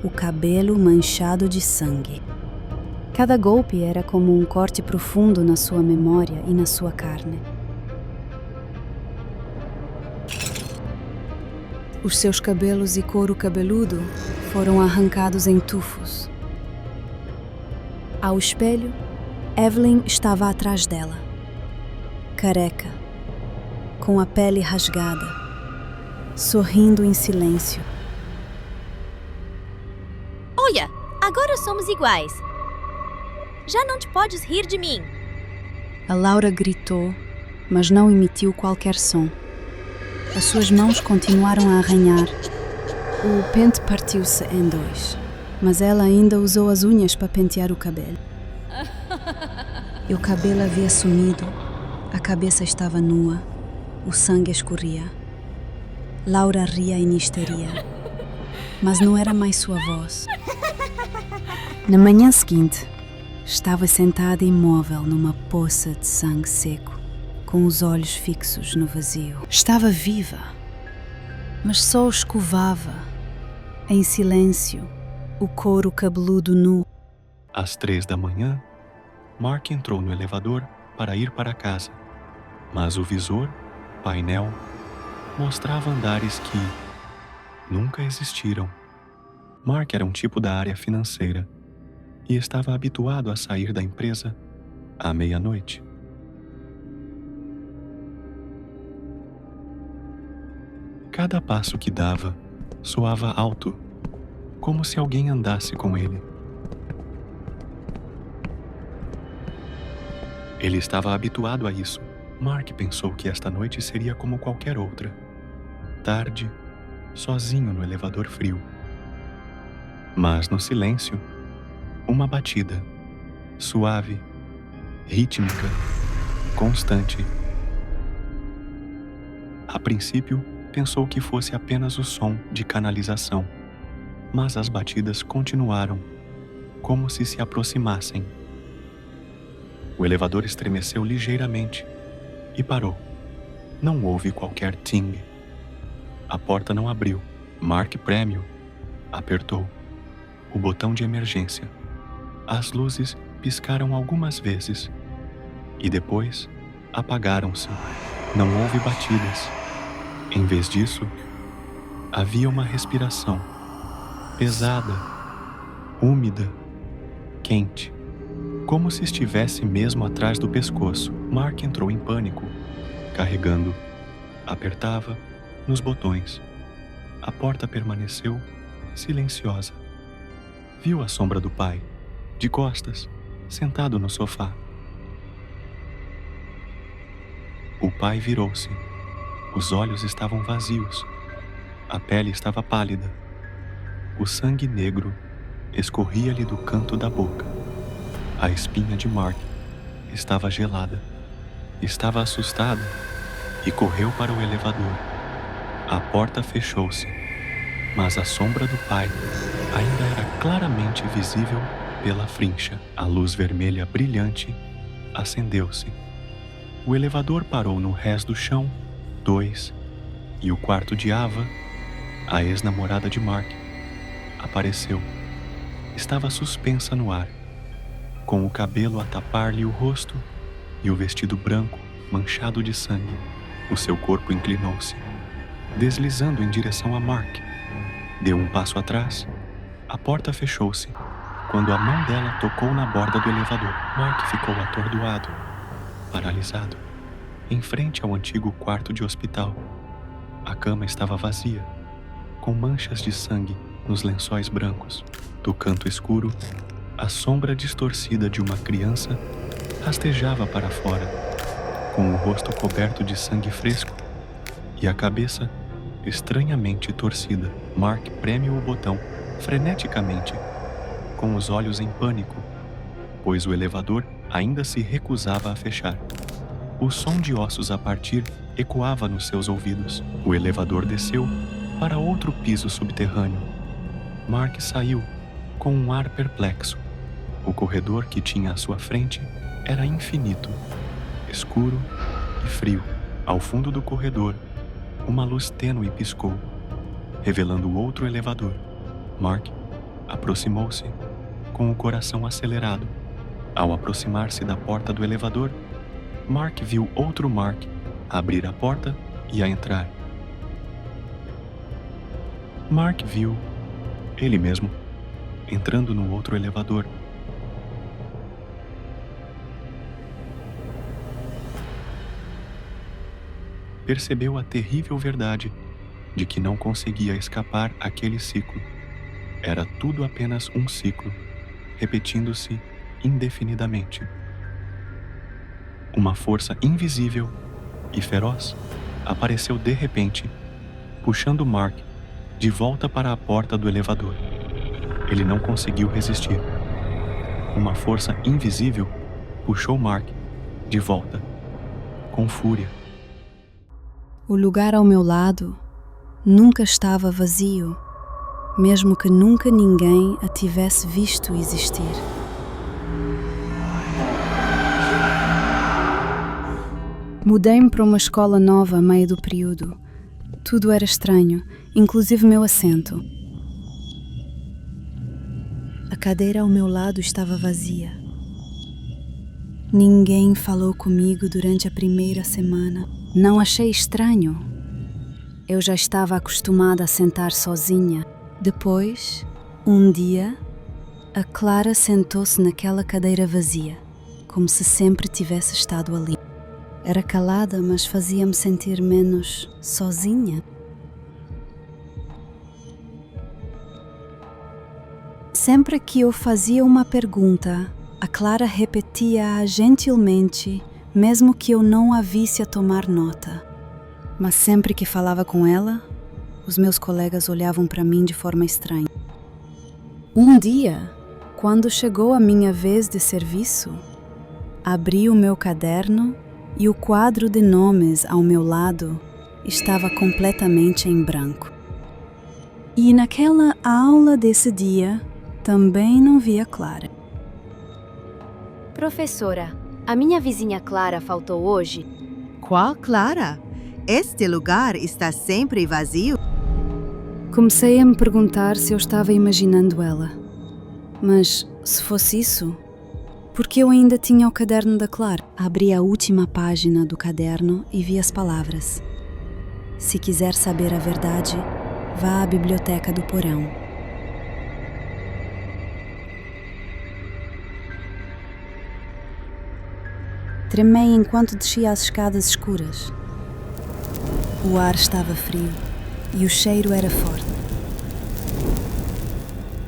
Speaker 1: o cabelo manchado de sangue. Cada golpe era como um corte profundo na sua memória e na sua carne. Os seus cabelos e couro cabeludo foram arrancados em tufos. Ao espelho, Evelyn estava atrás dela, careca, com a pele rasgada, sorrindo em silêncio.
Speaker 3: Olha, agora somos iguais. Já não te podes rir de mim.
Speaker 1: A Laura gritou, mas não emitiu qualquer som. As suas mãos continuaram a arranhar. O pente partiu-se em 2, mas ela ainda usou as unhas para pentear o cabelo. E o cabelo havia sumido, a cabeça estava nua, o sangue escorria. Laura ria em histeria, mas não era mais sua voz. Na manhã seguinte, estava sentada imóvel numa poça de sangue seco, com os olhos fixos no vazio. Estava viva, mas só escovava, em silêncio, o couro cabeludo nu.
Speaker 7: Às 3 da manhã, Mark entrou no elevador para ir para casa, mas o visor, painel, mostrava andares que nunca existiram. Mark era um tipo da área financeira e estava habituado a sair da empresa à meia-noite. Cada passo que dava soava alto, como se alguém andasse com ele. Ele estava habituado a isso. Mark pensou que esta noite seria como qualquer outra. Tarde, sozinho no elevador frio. Mas no silêncio, uma batida, suave, rítmica, constante. A princípio, pensou que fosse apenas o som de canalização, mas as batidas continuaram, como se aproximassem. O elevador estremeceu ligeiramente e parou. Não houve qualquer ting. A porta não abriu. Mark Premio apertou o botão de emergência. As luzes piscaram algumas vezes e depois apagaram-se. Não houve batidas. Em vez disso, havia uma respiração pesada, úmida, quente, como se estivesse mesmo atrás do pescoço. Mark entrou em pânico, carregando, apertava nos botões. A porta permaneceu silenciosa. Viu a sombra do pai, de costas, sentado no sofá. O pai virou-se. Os olhos estavam vazios. A pele estava pálida. O sangue negro escorria-lhe do canto da boca. A espinha de Mark estava gelada. Estava assustada e correu para o elevador. A porta fechou-se mas a sombra do pai ainda era claramente visível pela frincha. A luz vermelha brilhante acendeu-se. O elevador parou no rés do chão 2 e o quarto de Ava, a ex-namorada de Mark, apareceu. Estava suspensa no ar, com o cabelo a tapar-lhe o rosto e o vestido branco manchado de sangue. O seu corpo inclinou-se, deslizando em direção a Mark. Deu um passo atrás. A porta fechou-se quando a mão dela tocou na borda do elevador. Mark ficou atordoado, paralisado, em frente ao antigo quarto de hospital. A cama estava vazia, com manchas de sangue nos lençóis brancos. Do canto escuro, a sombra distorcida de uma criança rastejava para fora, com o rosto coberto de sangue fresco e a cabeça estranhamente torcida. Mark preme o botão freneticamente, com os olhos em pânico, pois o elevador ainda se recusava a fechar. O som de ossos a partir ecoava nos seus ouvidos. O elevador desceu para outro piso subterrâneo. Mark saiu com um ar perplexo. O corredor que tinha à sua frente era infinito, escuro e frio. Ao fundo do corredor, uma luz tênue piscou, revelando outro elevador. Mark aproximou-se com o coração acelerado. Ao aproximar-se da porta do elevador, Mark viu outro Mark abrir a porta e a entrar. Mark viu ele mesmo entrando no outro elevador. Percebeu a terrível verdade de que não conseguia escapar àquele ciclo. Era tudo apenas um ciclo, repetindo-se indefinidamente. Uma força invisível e feroz apareceu de repente, puxando Mark de volta para a porta do elevador. Ele não conseguiu resistir. Uma força invisível puxou Mark de volta, com fúria.
Speaker 1: O lugar ao meu lado nunca estava vazio, mesmo que nunca ninguém a tivesse visto existir. Mudei-me para uma escola nova a meio do período. Tudo era estranho, inclusive meu assento. A cadeira ao meu lado estava vazia. Ninguém falou comigo durante a primeira semana. Não achei estranho. Eu já estava acostumada a sentar sozinha. Depois, um dia, a Clara sentou-se naquela cadeira vazia, como se sempre tivesse estado ali. Era calada, mas fazia-me sentir menos sozinha. Sempre que eu fazia uma pergunta, a Clara repetia-a gentilmente, mesmo que eu não a visse a tomar nota. Mas sempre que falava com ela, os meus colegas olhavam para mim de forma estranha. Um dia, quando chegou a minha vez de serviço, abri o meu caderno e o quadro de nomes ao meu lado estava completamente em branco. E naquela aula desse dia, também não via Clara.
Speaker 6: Professora, a minha vizinha Clara faltou hoje?
Speaker 9: Qual Clara? Este lugar está sempre vazio?
Speaker 1: Comecei a me perguntar se eu estava imaginando ela. Mas, se fosse isso, por que eu ainda tinha o caderno da Clara? Abri a última página do caderno e vi as palavras: se quiser saber a verdade, vá à biblioteca do porão. Tremei enquanto descia as escadas escuras. O ar estava frio e o cheiro era forte.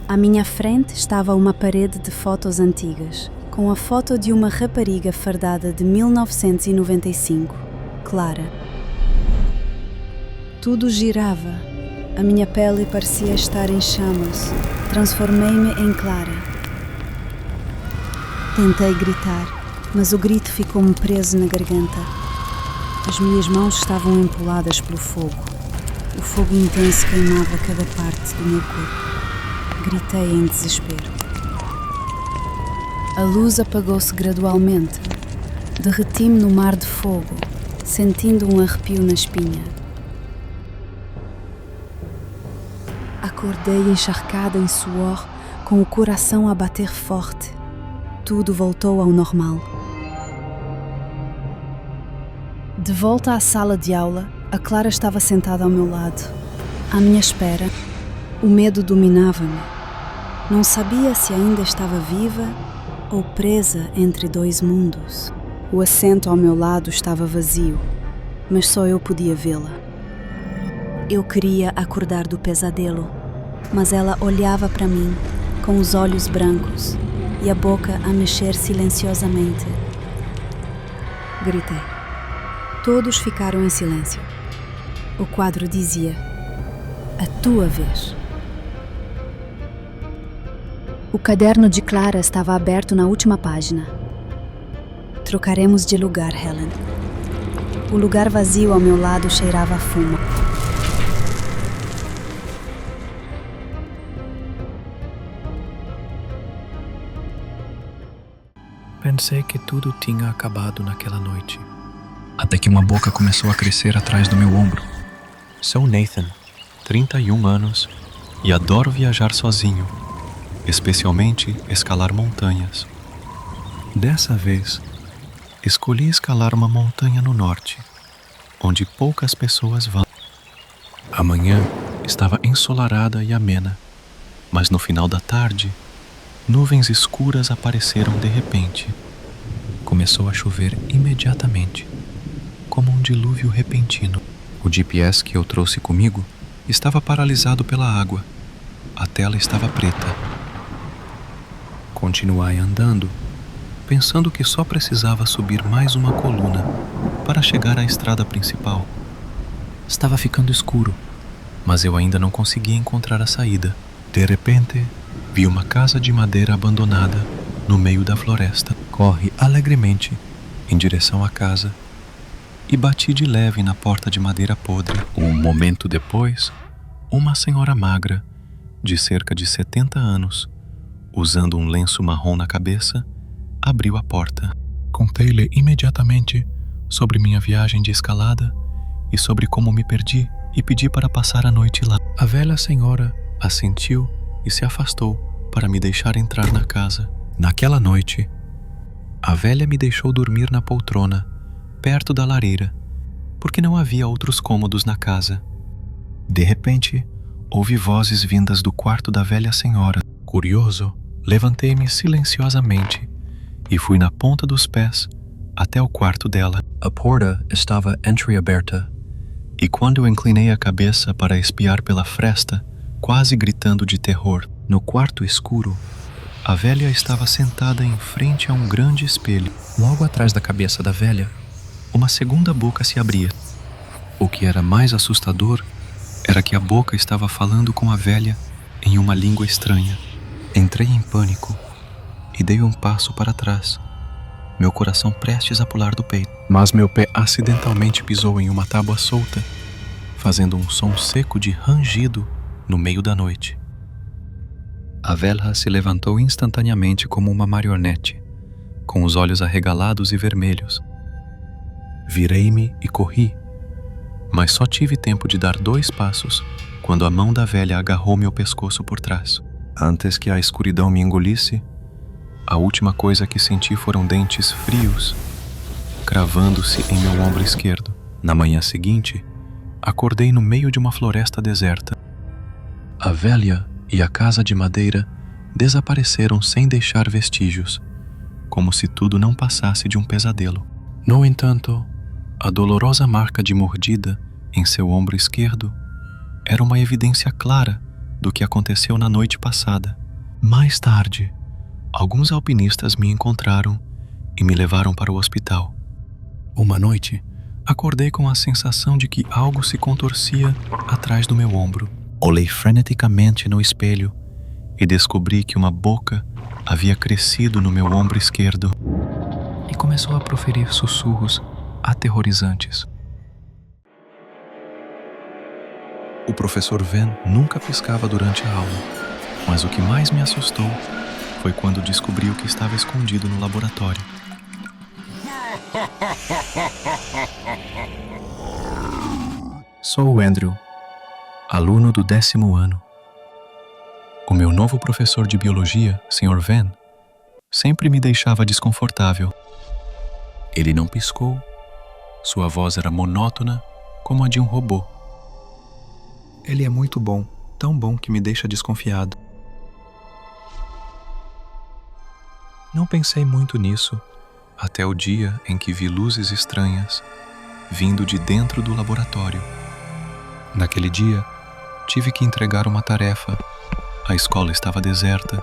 Speaker 1: À minha frente estava uma parede de fotos antigas, com a foto de uma rapariga fardada de 1995, Clara. Tudo girava. A minha pele parecia estar em chamas. Transformei-me em Clara. Tentei gritar, mas o grito ficou-me preso na garganta. As minhas mãos estavam empoladas pelo fogo. O fogo intenso queimava cada parte do meu corpo. Gritei em desespero. A luz apagou-se gradualmente. Derreti-me no mar de fogo, sentindo um arrepio na espinha. Acordei encharcada em suor, com o coração a bater forte. Tudo voltou ao normal. De volta à sala de aula, a Clara estava sentada ao meu lado. À minha espera, o medo dominava-me. Não sabia se ainda estava viva ou presa entre dois mundos. O assento ao meu lado estava vazio, mas só eu podia vê-la. Eu queria acordar do pesadelo, mas ela olhava para mim, com os olhos brancos e a boca a mexer silenciosamente. Gritei. Todos ficaram em silêncio. O quadro dizia: "A tua vez." O caderno de Clara estava aberto na última página. Trocaremos de lugar, Helen. O lugar vazio ao meu lado cheirava a fumo.
Speaker 7: Pensei que tudo tinha acabado naquela noite. Até que uma boca começou a crescer atrás do meu ombro. Sou Nathan, 31 anos, e adoro viajar sozinho, especialmente escalar montanhas. Dessa vez, escolhi escalar uma montanha no norte, onde poucas pessoas vão. A manhã estava ensolarada e amena, mas no final da tarde, nuvens escuras apareceram de repente. Começou a chover imediatamente, como um dilúvio repentino. O GPS que eu trouxe comigo estava paralisado pela água. A tela estava preta. Continuai andando, pensando que só precisava subir mais uma coluna para chegar à estrada principal. Estava ficando escuro, mas eu ainda não conseguia encontrar a saída. De repente, vi uma casa de madeira abandonada no meio da floresta. Corri alegremente em direção à casa e bati de leve na porta de madeira podre. Um momento depois, uma senhora magra, de cerca de 70 anos, usando um lenço marrom na cabeça, abriu a porta. Contei-lhe imediatamente sobre minha viagem de escalada e sobre como me perdi e pedi para passar a noite lá. A velha senhora assentiu e se afastou para me deixar entrar na casa. Naquela noite, a velha me deixou dormir na poltrona, perto da lareira, porque não havia outros cômodos na casa. De repente, ouvi vozes vindas do quarto da velha senhora. Curioso, levantei-me silenciosamente e fui na ponta dos pés até o quarto dela. A porta estava entreaberta, e quando eu inclinei a cabeça para espiar pela fresta, quase gritando de terror, no quarto escuro, a velha estava sentada em frente a um grande espelho. Logo atrás da cabeça da velha, uma segunda boca se abria. O que era mais assustador era que a boca estava falando com a velha em uma língua estranha. Entrei em pânico e dei um passo para trás, meu coração prestes a pular do peito. Mas meu pé acidentalmente pisou em uma tábua solta, fazendo um som seco de rangido no meio da noite. A velha se levantou instantaneamente como uma marionete, com os olhos arregalados e vermelhos. Virei-me e corri, mas só tive tempo de dar 2 passos quando a mão da velha agarrou meu pescoço por trás. Antes que a escuridão me engolisse, a última coisa que senti foram dentes frios, cravando-se em meu ombro esquerdo. Na manhã seguinte, acordei no meio de uma floresta deserta. A velha e a casa de madeira desapareceram sem deixar vestígios, como se tudo não passasse de um pesadelo. No entanto, a dolorosa marca de mordida em seu ombro esquerdo era uma evidência clara do que aconteceu na noite passada. Mais tarde, alguns alpinistas me encontraram e me levaram para o hospital. Uma noite, acordei com a sensação de que algo se contorcia atrás do meu ombro. Olhei freneticamente no espelho e descobri que uma boca havia crescido no meu ombro esquerdo e começou a proferir sussurros aterrorizantes. O professor Van nunca piscava durante a aula, mas o que mais me assustou foi quando descobri o que estava escondido no laboratório. Sou o Andrew, aluno do 10º ano. O meu novo professor de biologia, Sr. Van, sempre me deixava desconfortável. Ele não piscou, sua voz era monótona como a de um robô. Ele é muito bom, tão bom que me deixa desconfiado. Não pensei muito nisso, até o dia em que vi luzes estranhas vindo de dentro do laboratório. Naquele dia, tive que entregar uma tarefa. A escola estava deserta.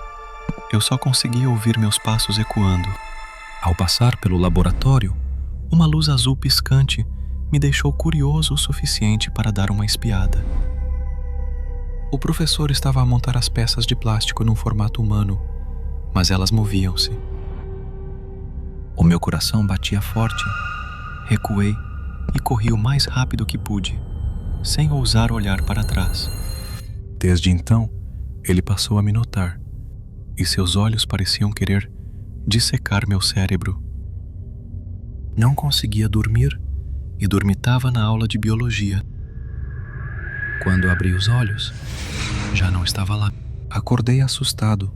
Speaker 7: Eu só conseguia ouvir meus passos ecoando. Ao passar pelo laboratório, uma luz azul piscante me deixou curioso o suficiente para dar uma espiada. O professor estava a montar as peças de plástico num formato humano, mas elas moviam-se. O meu coração batia forte. Recuei e corri o mais rápido que pude, sem ousar olhar para trás. Desde então, ele passou a me notar, e seus olhos pareciam querer dissecar meu cérebro. Não conseguia dormir e dormitava na aula de biologia. Quando abri os olhos, já não estava lá. Acordei assustado.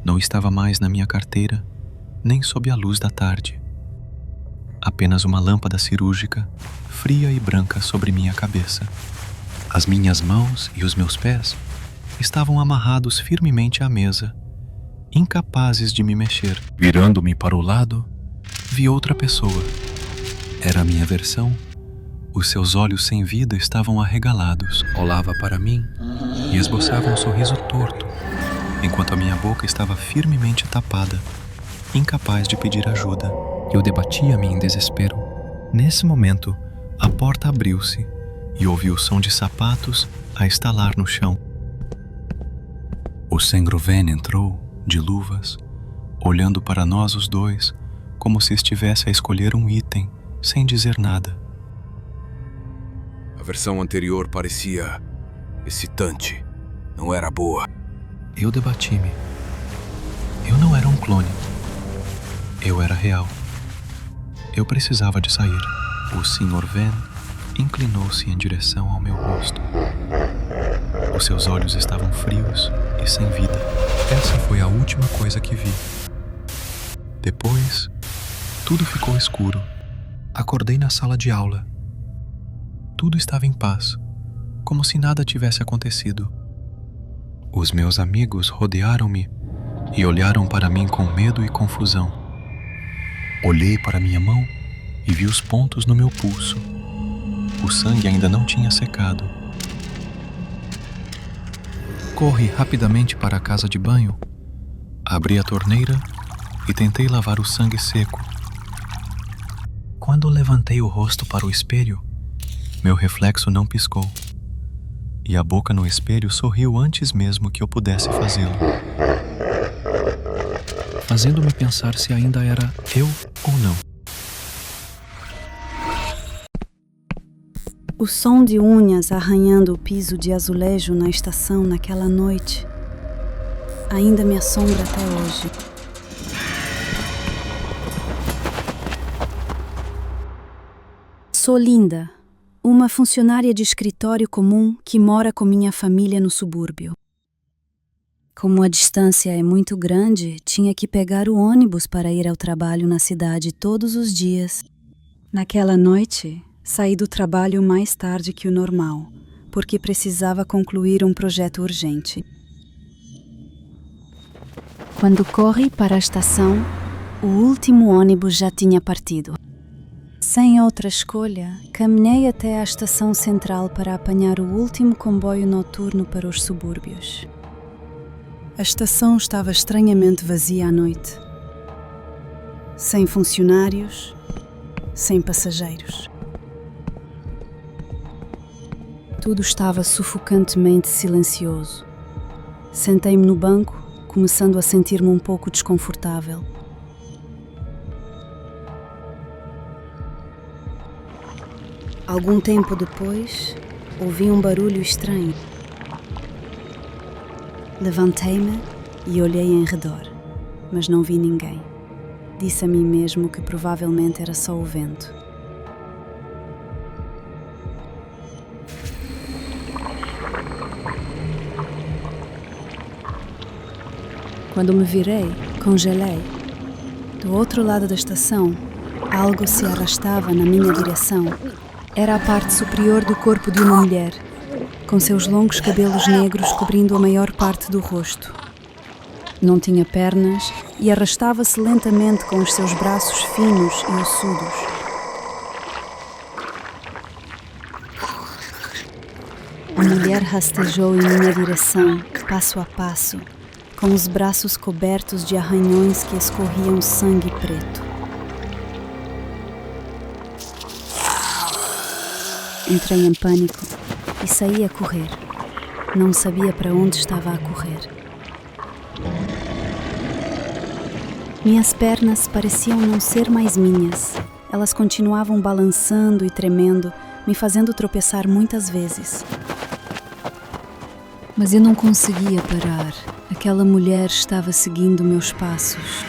Speaker 7: Não estava mais na minha carteira, nem sob a luz da tarde. Apenas uma lâmpada cirúrgica, fria e branca sobre minha cabeça. As minhas mãos e os meus pés estavam amarrados firmemente à mesa, incapazes de me mexer. Virando-me para o lado, vi outra pessoa. Era a minha versão. Os seus olhos sem vida estavam arregalados. Olhava para mim e esboçava um sorriso torto, enquanto a minha boca estava firmemente tapada, incapaz de pedir ajuda. Eu debatia-me em desespero. Nesse momento, a porta abriu-se e ouvi o som de sapatos a estalar no chão. O Sr. Van entrou, de luvas, olhando para nós os dois, como se estivesse a escolher um item, sem dizer nada.
Speaker 5: A versão anterior parecia excitante, não era boa.
Speaker 7: Eu debati-me. Eu não era um clone. Eu era real. Eu precisava de sair. O Sr. Van inclinou-se em direção ao meu rosto. Os seus olhos estavam frios e sem vida. Essa foi a última coisa que vi. Depois, tudo ficou escuro. Acordei na sala de aula. Tudo estava em paz, como se nada tivesse acontecido. Os meus amigos rodearam-me e olharam para mim com medo e confusão. Olhei para minha mão e vi os pontos no meu pulso. O sangue ainda não tinha secado. Corri rapidamente para a casa de banho, abri a torneira e tentei lavar o sangue seco. Quando levantei o rosto para o espelho, meu reflexo não piscou, e a boca no espelho sorriu antes mesmo que eu pudesse fazê-lo, fazendo-me pensar se ainda era eu ou não.
Speaker 1: O som de unhas arranhando o piso de azulejo na estação naquela noite ainda me assombra até hoje. Sou Linda, uma funcionária de escritório comum que mora com minha família no subúrbio. Como a distância é muito grande, tinha que pegar o ônibus para ir ao trabalho na cidade todos os dias. Naquela noite, saí do trabalho mais tarde que o normal, porque precisava concluir um projeto urgente. Quando corri para a estação, o último ônibus já tinha partido. Sem outra escolha, caminhei até à estação central para apanhar o último comboio noturno para os subúrbios. A estação estava estranhamente vazia à noite. Sem funcionários, sem passageiros. Tudo estava sufocantemente silencioso. Sentei-me no banco, começando a sentir-me um pouco desconfortável. Algum tempo depois, ouvi um barulho estranho. Levantei-me e olhei em redor, mas não vi ninguém. Disse a mim mesmo que provavelmente era só o vento. Quando me virei, congelei. Do outro lado da estação, algo se arrastava na minha direção. Era a parte superior do corpo de uma mulher, com seus longos cabelos negros cobrindo a maior parte do rosto. Não tinha pernas e arrastava-se lentamente com os seus braços finos e ossudos. A mulher rastejou em minha direção, passo a passo, com os braços cobertos de arranhões que escorriam sangue preto. Entrei em pânico e saí a correr. Não sabia para onde estava a correr. Minhas pernas pareciam não ser mais minhas. Elas continuavam balançando e tremendo, me fazendo tropeçar muitas vezes. Mas eu não conseguia parar. Aquela mulher estava seguindo meus passos.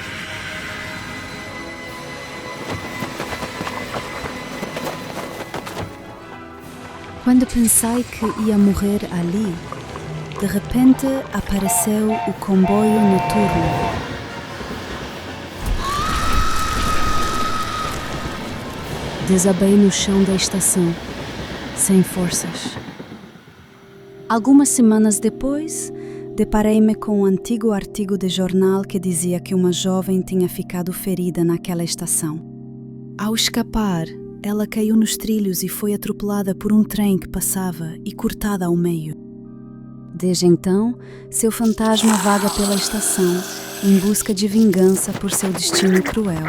Speaker 1: Quando pensei que ia morrer ali, de repente apareceu o comboio noturno. Desabei no chão da estação, sem forças. Algumas semanas depois, deparei-me com um antigo artigo de jornal que dizia que uma jovem tinha ficado ferida naquela estação. Ao escapar, ela caiu nos trilhos e foi atropelada por um trem que passava e cortada ao meio. Desde então, seu fantasma vaga pela estação em busca de vingança por seu destino cruel.